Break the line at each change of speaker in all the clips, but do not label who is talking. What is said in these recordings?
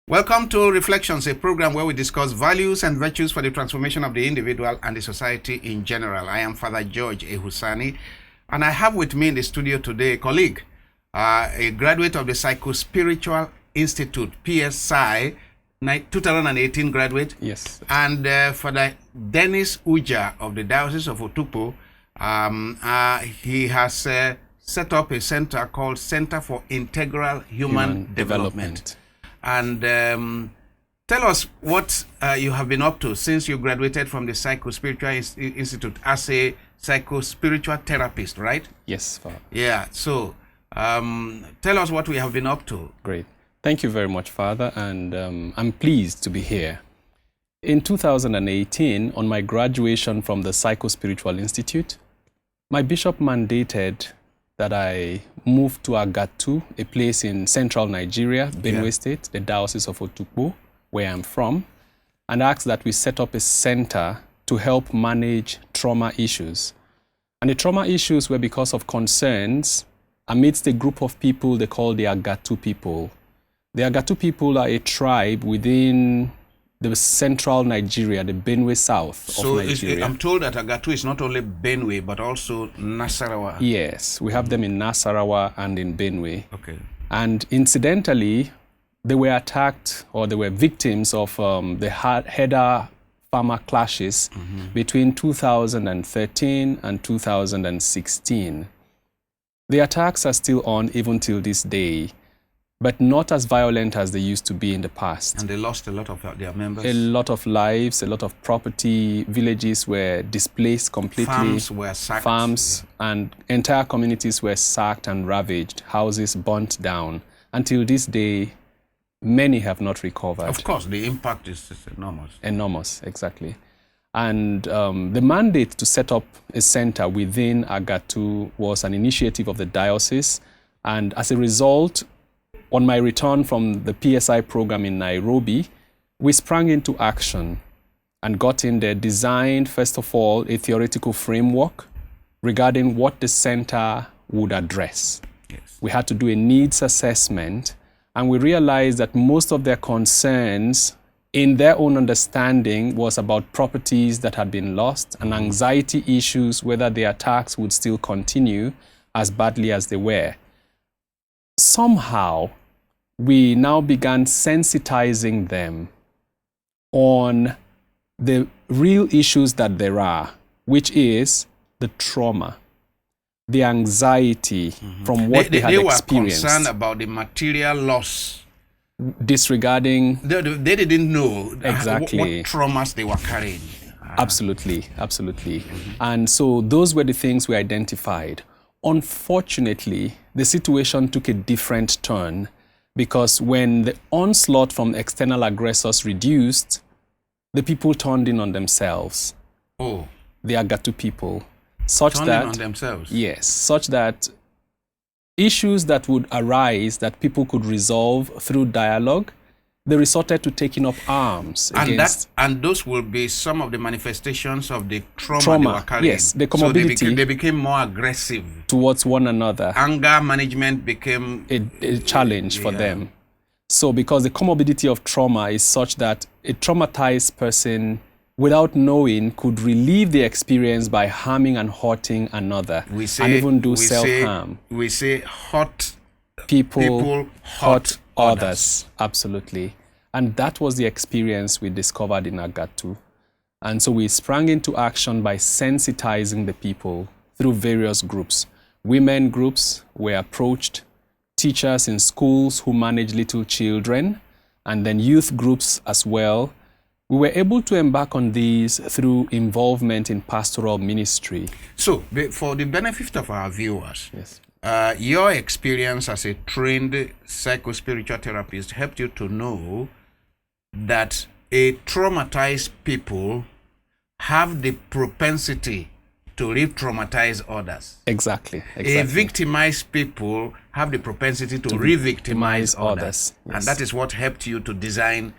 Welcome to Reflections, a program where we discuss values and virtues for the transformation of the individual and the society in general. I am Father George Ehusani, and I have with me in the studio today a colleague, a graduate of the Psycho-Spiritual Institute, PSI, 2018 graduate.
Yes.
And Father Denis Ujah of the Diocese of Otukpo. He has set up a center called Center for Integral Human Development. And tell us what you have been up to since you graduated from the Psycho-Spiritual Institute as a psycho-spiritual therapist, right?
Yes, Father.
Yeah, so tell us what we have been up to.
Great. Thank you very much, Father, and I'm pleased to be here. In 2018, on my graduation from the Psycho-Spiritual Institute, my bishop mandated that I moved to Agatu, a place in central Nigeria, Benue State, the Diocese of Otukpo, where I'm from, and asked that we set up a center to help manage trauma issues. And the trauma issues were because of concerns amidst a group of people they call the Agatu people. The Agatu people are a tribe within the central Nigeria, the Benue South of Nigeria.
I'm told that Agatu is not only Benue, but also Nasarawa.
Yes, we have them in Nasarawa and in Benue.
Okay.
And incidentally, they were attacked, or they were victims of the herder-farmer clashes between 2013 and 2016. The attacks are still on even till this day, but not as violent as they used to be in the past.
And they lost a lot of their members.
A lot of lives, a lot of property, villages were displaced completely.
Farms were sacked.
Farms and entire communities were sacked and ravaged, houses burnt down. Until this day, many have not recovered.
Of course, the impact is enormous.
Enormous, exactly. And the mandate to set up a center within Agatu was an initiative of the diocese. And as a result, on my return from the PSI program in Nairobi, we sprang into action and got in there, designed, first of all, a theoretical framework regarding what the center would address.
Yes.
We had to do a needs assessment, and we realized that most of their concerns in their own understanding was about properties that had been lost and anxiety issues, whether the attacks would still continue as badly as they were. Somehow, we now began sensitizing them on the real issues that there are, which is the trauma, the anxiety from what they had experienced.
They were concerned about the material loss.
Disregarding...
They didn't know
exactly
what traumas they were carrying.
Absolutely, absolutely. And so those were the things we identified. Unfortunately, the situation took a different turn, because when the onslaught from external aggressors reduced, the people turned in on themselves.
Oh.
The Agatu people.
Turned in on themselves?
Yes, such that issues that would arise that people could resolve through dialogue, they resorted to taking up arms against...
And those will be some of the manifestations of the trauma they were carrying.
Yes, the comorbidity.
So they became more aggressive.
Towards one another.
Anger management became...
a challenge for them. So because the comorbidity of trauma is such that a traumatized person, without knowing, could relieve the experience by harming and hurting another. And even do self-harm.
We say hurt
people hurt others. Absolutely. And that was the experience we discovered in Agatu. And so we sprang into action by sensitizing the people through various groups. Women groups were approached, teachers in schools who manage little children, and then youth groups as well. We were able to embark on these through involvement in pastoral ministry. So,
for the benefit of our viewers,
yes.
Your experience as a trained psycho-spiritual therapist helped you to know that a traumatized people have the propensity to re-traumatize others.
Exactly.
A victimized people have the propensity to re-victimize others. Yes. And that is what helped you to design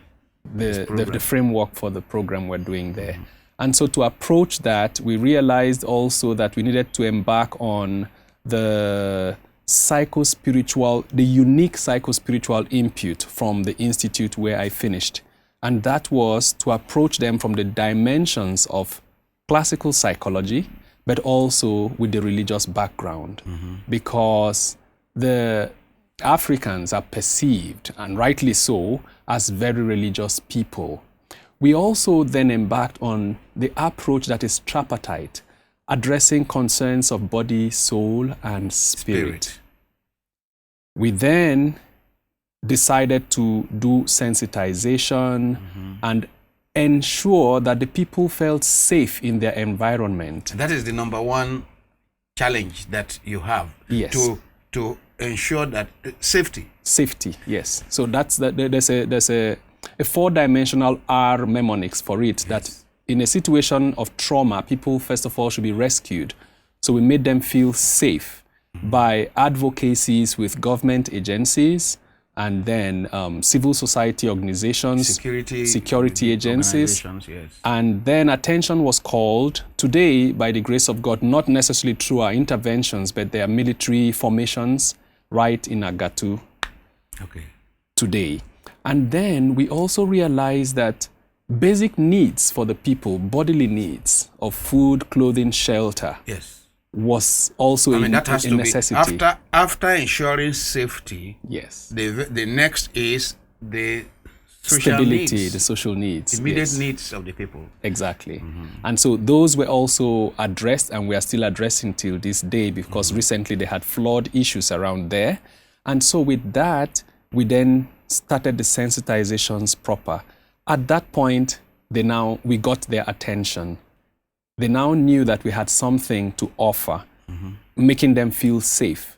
the framework for the program we're doing there. And so to approach that, we realized also that we needed to embark on the the unique psycho-spiritual input from the institute where I finished. And that was to approach them from the dimensions of classical psychology, but also with the religious background. Because the Africans are perceived, and rightly so, as very religious people. We also then embarked on the approach that is tripartite, addressing concerns of body, soul, and spirit. We then decided to do sensitization and ensure that the people felt safe in their environment.
That is the number one challenge that you have.
Yes.
To ensure that safety.
Safety, yes. So that's there's a four-dimensional R mnemonics for it, that in a situation of trauma, people first of all should be rescued. So we made them feel safe by advocacies with government agencies, and then civil society organizations, security agencies.
Yes.
And then attention was called today, by the grace of God, not necessarily through our interventions, but there are military formations right in Agatu today. And then we also realized that basic needs for the people, bodily needs of food, clothing, shelter, was also a necessity.
After ensuring safety, the next is the social
stability,
needs,
the social needs,
immediate needs of the people.
Exactly. And so those were also addressed, and we are still addressing till this day, because recently they had flood issues around there. And so with that, we then started the sensitizations proper. At that point, we got their attention. They now knew that we had something to offer, making them feel safe.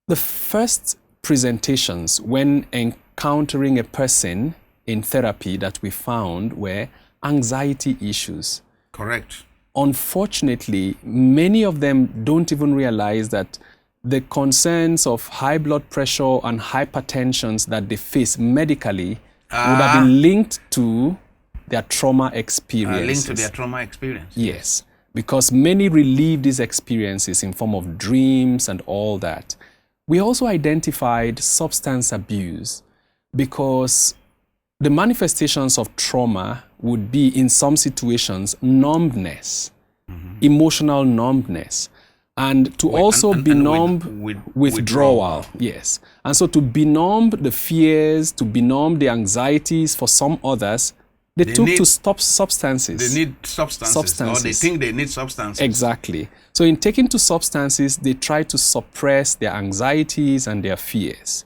The first presentations when encountering a person in therapy that we found were anxiety issues.
Correct.
Unfortunately, many of them don't even realize that the concerns of high blood pressure and hypertensions that they face medically would have been linked to their trauma experiences.
Linked to their trauma experience.
Yes, because many relieve these experiences in form of dreams and all that. We also identified substance abuse, because the manifestations of trauma would be, in some situations, numbness, emotional numbness. And to benumb withdrawal. Yes. And so to benumb the fears, to benumb the anxieties for some others, they took to stop substances.
They need substances. Or they think they need substances.
Exactly. So in taking to substances, they try to suppress their anxieties and their fears.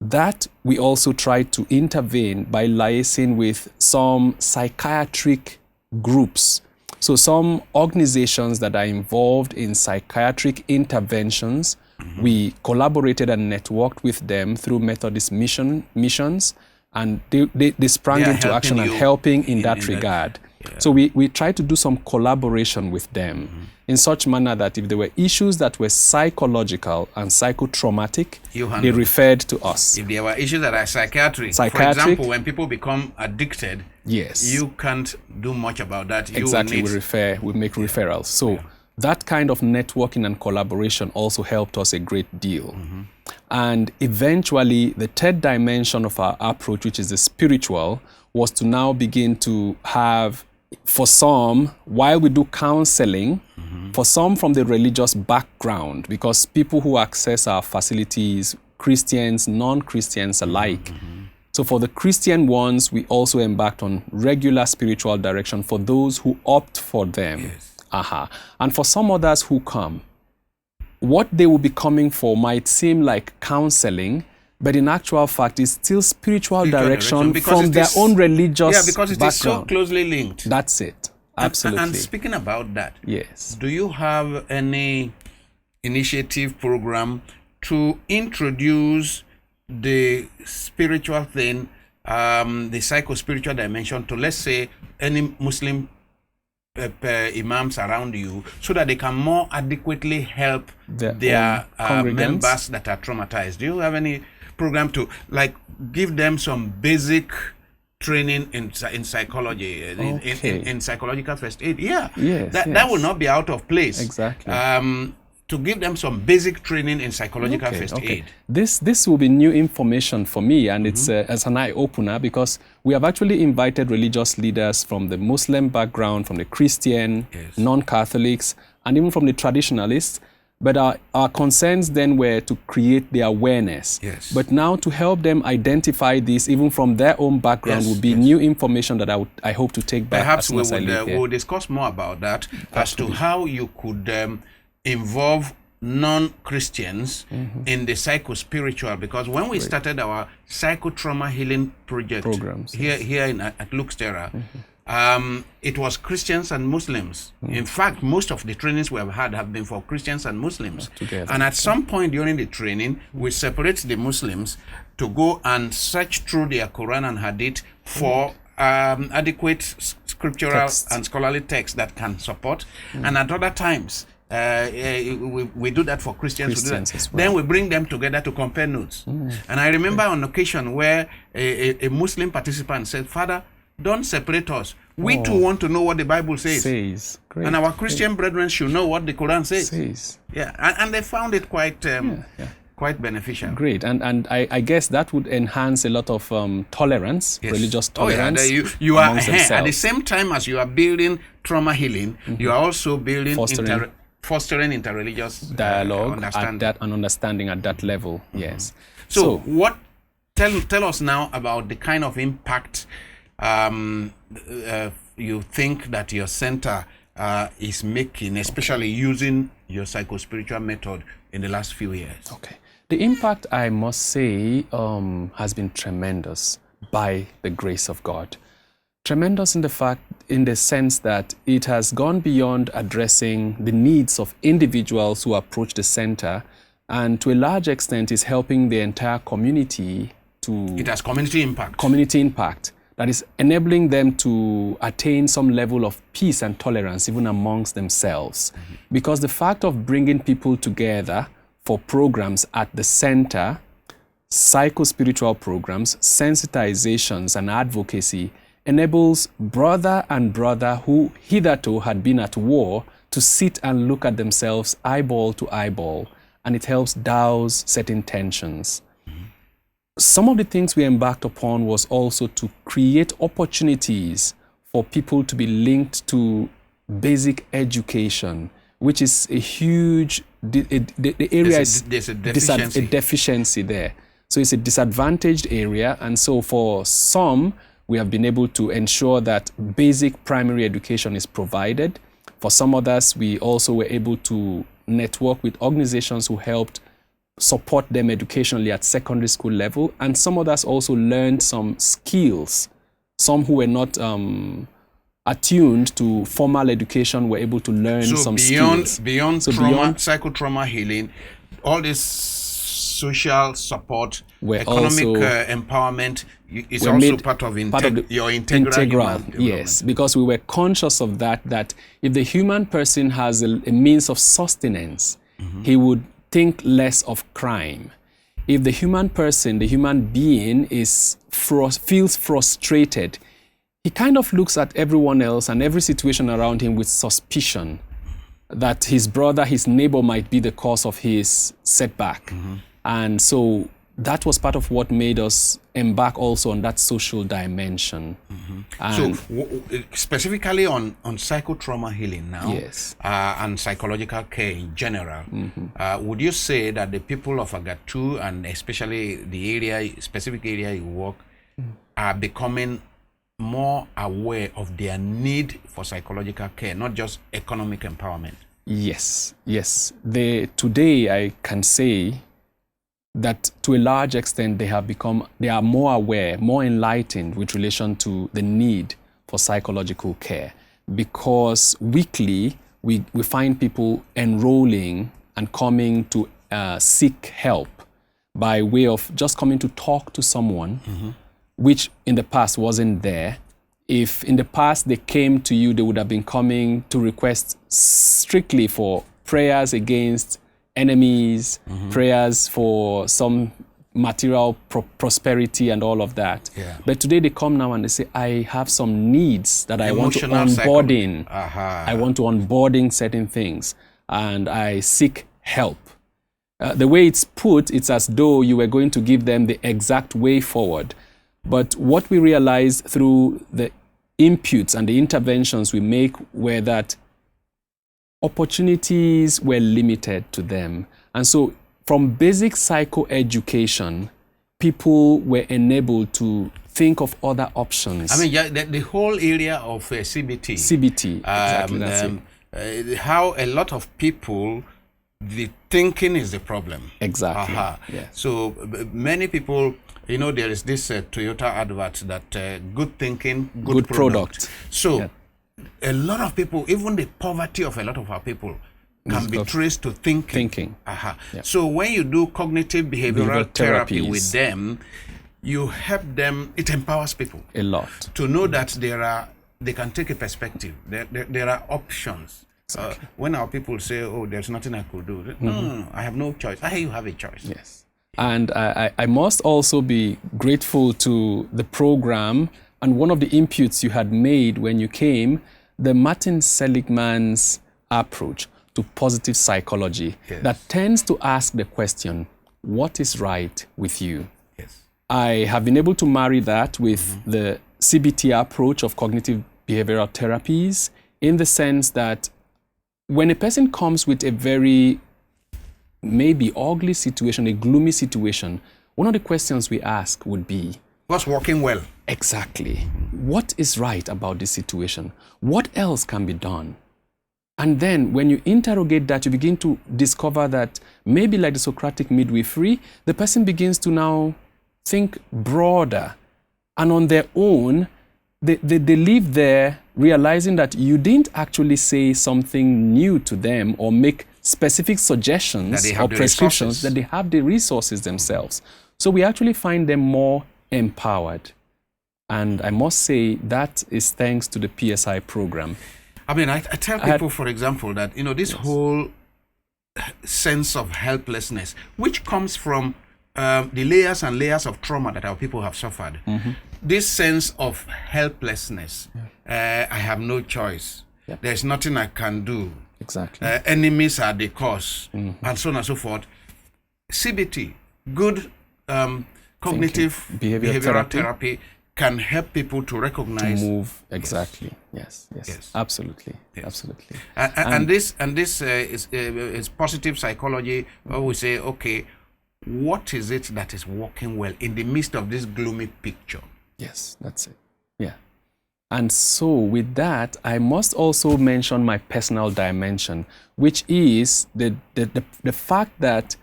That we also tried to intervene by liaising with some psychiatric groups. So some organizations that are involved in psychiatric interventions, we collaborated and networked with them through Methodist missions, and they sprang into action and helping in that regard. So we tried to do some collaboration with them in such manner that if there were issues that were psychological and psychotraumatic, they referred to us.
If there were issues that are psychiatric, for example, when people become addicted, you can't do much about that.
We make referrals. So that kind of networking and collaboration also helped us a great deal. And eventually, the third dimension of our approach, which is the spiritual, was to now begin to have, for some, while we do counseling, for some from the religious background, because people who access our facilities, Christians, non-Christians alike. So for the Christian ones, we also embarked on regular spiritual direction for those who opt for them. And for some others who come, what they will be coming for might seem like counseling, but in actual fact, it's still spiritual direction from their own religious background.
Because it is so closely linked.
That's it. Absolutely.
And speaking about that,
yes, do
you have any initiative program to introduce the spiritual thing, the psycho-spiritual dimension to, let's say, any Muslim imams around you, so that they can more adequately help their members that are traumatized? Do you have any program to give them some basic training in psychology, in psychological first aid? That will not be out of place.
Exactly.
to give them some basic training in psychological first aid.
This will be new information for me, and it's as an eye-opener, because we have actually invited religious leaders from the Muslim background, from the Christian, non-Catholics, and even from the traditionalists. But our concerns then were to create the awareness. But now to help them identify this, even from their own background, will be new information that I hope to take back.
Perhaps we'll discuss more about that as to how you could involve non-Christians in the psycho-spiritual, because when we started our psychotrauma healing project here at Terra, it was Christians and Muslims. In fact, most of the trainings we have had have been for Christians and Muslims. And at some point during the training, we separate the Muslims to go and search through their Quran and Hadith for adequate scriptural and scholarly texts that can support. And at other times, we do that for Christians as well. Then we bring them together to compare notes. And I remember on occasion where a Muslim participant said, "Father, don't separate us. We too want to know what the Bible says. And our Christian brethren should know what the Quran says." And they found it quite beneficial.
Great. And I guess that would enhance a lot of tolerance, religious tolerance.
You are at the same time as you are building trauma healing, you are also building fostering interreligious
dialogue and understanding at that level.
So what tell us now about the kind of impact you think that your center is making, especially using your psychospiritual method in the last few years.
The impact, I must say, has been tremendous by the grace of God. Tremendous in the sense that it has gone beyond addressing the needs of individuals who approach the center, and to a large extent is helping the entire community to...
It has community impact.
Community impact. That is enabling them to attain some level of peace and tolerance even amongst themselves. Because the fact of bringing people together for programs at the center, psycho-spiritual programs, sensitizations and advocacy, enables brother and brother who hitherto had been at war to sit and look at themselves eyeball to eyeball, and it helps douse certain tensions. Some of the things we embarked upon was also to create opportunities for people to be linked to basic education, which is a huge, the area
there's a deficiency.
A deficiency there. So it's a disadvantaged area, and so for some, we have been able to ensure that basic primary education is provided. For some others, we also were able to network with organizations who helped support them educationally at secondary school level, and some others also learned some skills. Some who were not attuned to formal education were able to learn some skills.
Beyond psychotrauma healing, all this social support, economic empowerment is also part of your integral
yes, because we were conscious of that if the human person has a means of sustenance, he would think less of crime. If the human person, the human being feels frustrated, he kind of looks at everyone else and every situation around him with suspicion that his brother, his neighbor might be the cause of his setback. And so that was part of what made us embark also on that social dimension.
So specifically on psychotrauma healing now, and psychological care in general, would you say that the people of Agatu, and especially the specific area you work, are becoming more aware of their need for psychological care, not just economic empowerment?
Yes. Today I can say that to a large extent they are more aware, more enlightened with relation to the need for psychological care, because weekly we find people enrolling and coming to seek help by way of just coming to talk to someone, which in the past wasn't there. If in the past they came to you, they would have been coming to request strictly for prayers against enemies, prayers for some material prosperity and all of that. But today they come now and they say, I have some needs that I want to onboarding. I want to onboarding certain things, and I seek help. The way it's put, it's as though you were going to give them the exact way forward. But what we realized through the inputs and the interventions we make were that opportunities were limited to them. And so from basic psychoeducation, people were enabled to think of other options.
I mean, the whole area of CBT.
CBT, exactly, that's it.
How a lot of people, the thinking is the problem.
Exactly.
Yes. So many people, you know, there is this Toyota advert that good thinking, good product. So a lot of people, even the poverty of a lot of our people, can be traced to thinking. So when you do cognitive behavioral therapy with them, you help them, it empowers people
a lot
to know that they can take a perspective. There are options. Exactly. When our people say, oh, there's nothing I could do, no, I have no choice. You have a choice.
Yes. And I must also be grateful to the program and one of the inputs you had made when you came, the Martin Seligman's approach to positive psychology that tends to ask the question, what is right with you?
Yes.
I have been able to marry that with the CBT approach of cognitive behavioral therapies in the sense that when a person comes with a very maybe ugly situation, a gloomy situation, one of the questions we ask would be,
what's working well?
Exactly. What is right about this situation? What else can be done? And then when you interrogate that, you begin to discover that maybe like the Socratic midwifery, the person begins to now think broader. And on their own, they live there realizing that you didn't actually say something new to them or make specific suggestions or prescriptions, that they have the resources themselves. So we actually find them more empowered. And I must say that is thanks to the PSI program.
I mean, I tell people, for example, that, you know, this whole sense of helplessness, which comes from the layers and layers of trauma that our people have suffered. This sense of helplessness, I have no choice. There's nothing I can do.
Exactly.
Enemies are the cause, and so on and so forth. CBT, good cognitive behavioral therapy, can help people to recognize,
to move. Exactly. Yes. Absolutely. Absolutely.
And this is positive psychology, where we say, okay, what is it that is working well in the midst of this gloomy picture?
Yes, that's it. Yeah. And so with that, I must also mention my personal dimension, which is the fact that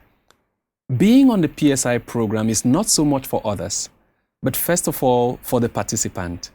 being on the PSI program is not so much for others, but first of all, for the participant.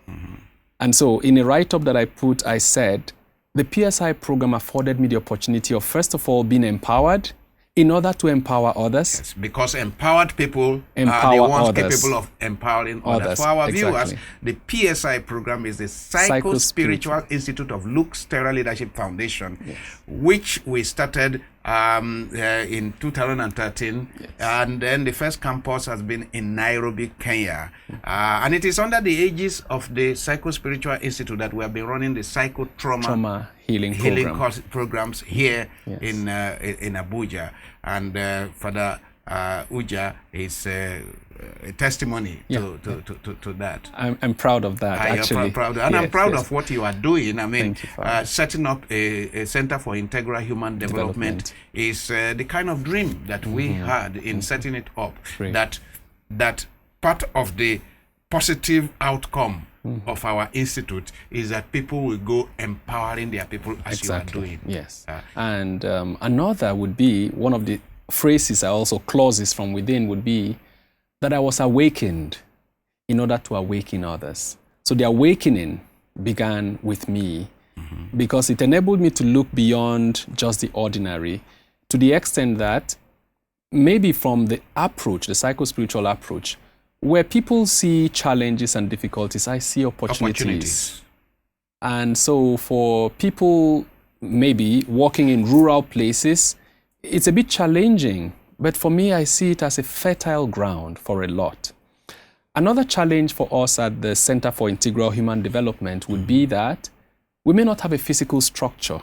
And so in a write-up that I put, I said, the PSI program afforded me the opportunity of, first of all, being empowered in order to empower others.
Yes, because empowered people are the ones capable of empowering others. For our viewers, the PSI program is the Psycho-Spiritual Institute of Luke's Terra Leadership Foundation, which we started in 2013, and then the first campus has been in Nairobi, Kenya, and it is under the aegis of the Psycho-Spiritual Institute that we have been running the psychotrauma healing programs here in Abuja, and Father Ujah is a testimony to that.
I'm proud of that, actually.
I'm proud, and I'm proud of what you are doing. I mean, setting up a Center for Integral Human Development is the kind of dream that we had in setting it up. That part of the positive outcome of our institute is that people will go empowering their people as you are doing.
Yes. And another would be, one of the phrases, also clauses from within, would be that I was awakened in order to awaken others. So the awakening began with me because it enabled me to look beyond just the ordinary, to the extent that maybe from the approach, the psycho-spiritual approach, where people see challenges and difficulties, I see opportunities. And so for people maybe working in rural places, it's a bit challenging, but for me, I see it as a fertile ground for a lot. Another challenge for us at the Center for Integral Human Development would be that we may not have a physical structure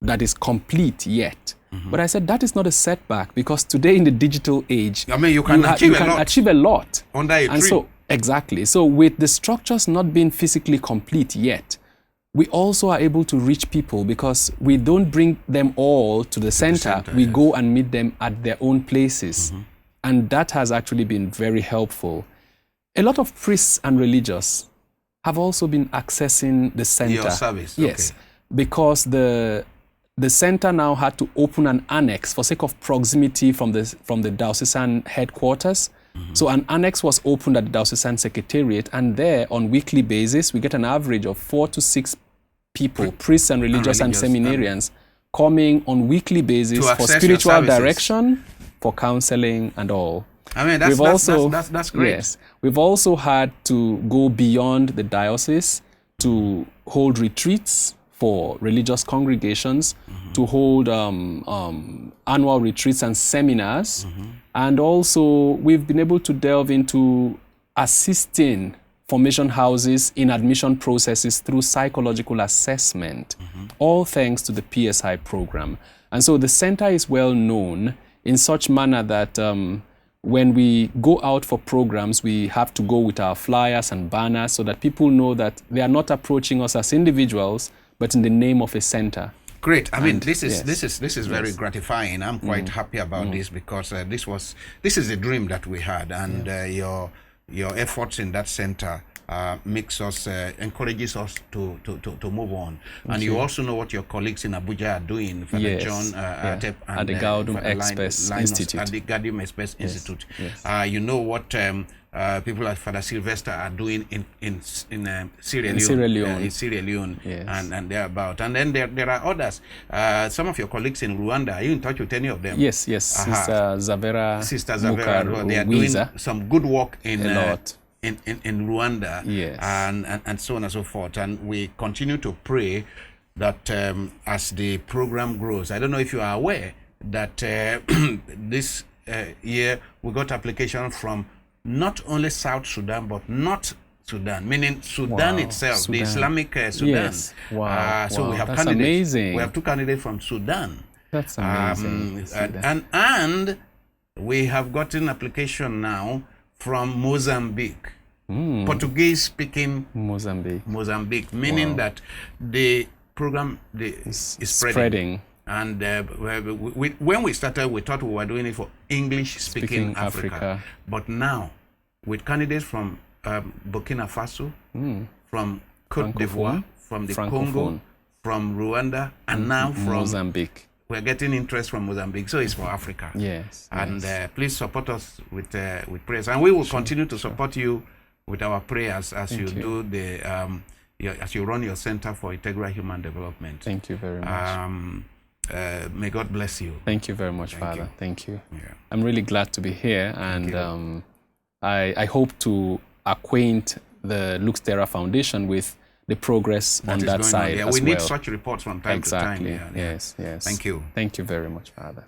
that is complete yet, But I said that is not a setback, because today in the digital age,
I mean, you can
achieve a lot
under a tree.
So exactly. So with the structures not being physically complete yet, we also are able to reach people, because we don't bring them all to the center. We go and meet them at their own places. And that has actually been very helpful. A lot of priests and religious have also been accessing the center.
Your service,
yes, because the center now had to open an annex for sake of proximity from the diocesan headquarters. So an annex was opened at the diocesan secretariat, and there on weekly basis we get an average of 4 to 6 people, priests and religious and seminarians, coming on weekly basis for spiritual direction, for counseling and all.
I mean, that's great.
Yes, we've also had to go beyond the diocese to hold retreats for religious congregations, to hold annual retreats and seminars. And also we've been able to delve into assisting formation houses in admission processes through psychological assessment, all thanks to the PSI program. And so the center is well known in such manner that when we go out for programs, we have to go with our flyers and banners so that people know that they are not approaching us as individuals, but in the name of a center.
Great. I mean, this is very gratifying. I'm quite happy about this, because this is a dream that we had, and your efforts in that center encourages us to move on. And you also know what your colleagues in Abuja are doing, Father John Atep and
at the Gaudium Express Institute.
At the Gaudium Express Institute. You know what people like Father Sylvester are doing in Sierra Leone, and thereabout. And then there are others. Some of your colleagues in Rwanda, are you in touch with any of them?
Yes. Sister Zavera,
they are doing some good work in Rwanda,
yes,
and so on and so forth. And we continue to pray that as the program grows, I don't know if you are aware that this year we got application from not only South Sudan but North Sudan, meaning Sudan itself, the Islamic Sudan.
Yes.
So we have
That's
candidates.
amazing.
We have 2 candidates from Sudan.
That's amazing.
And we have gotten application now from Mozambique, Portuguese speaking Mozambique, meaning that the program is spreading. And when we started, we thought we were doing it for English-speaking Africa. But now, with candidates from Burkina Faso, from Cote d'Ivoire, from the Congo, from Rwanda, and now from
Mozambique,
we're getting interest from Mozambique. So it's for Africa.
Yes.
And please support us with prayers, and we will continue to support you with our prayers as you do as you run your Center for Integral Human Development.
Thank you very much.
May God bless you.
Thank you very much, Father. Thank you. Yeah. I'm really glad to be here, and I hope to acquaint the Lux Terra Foundation with the progress on that side as well.
We need such reports from time to time.
Yes.
Thank you.
Thank you very much, Father.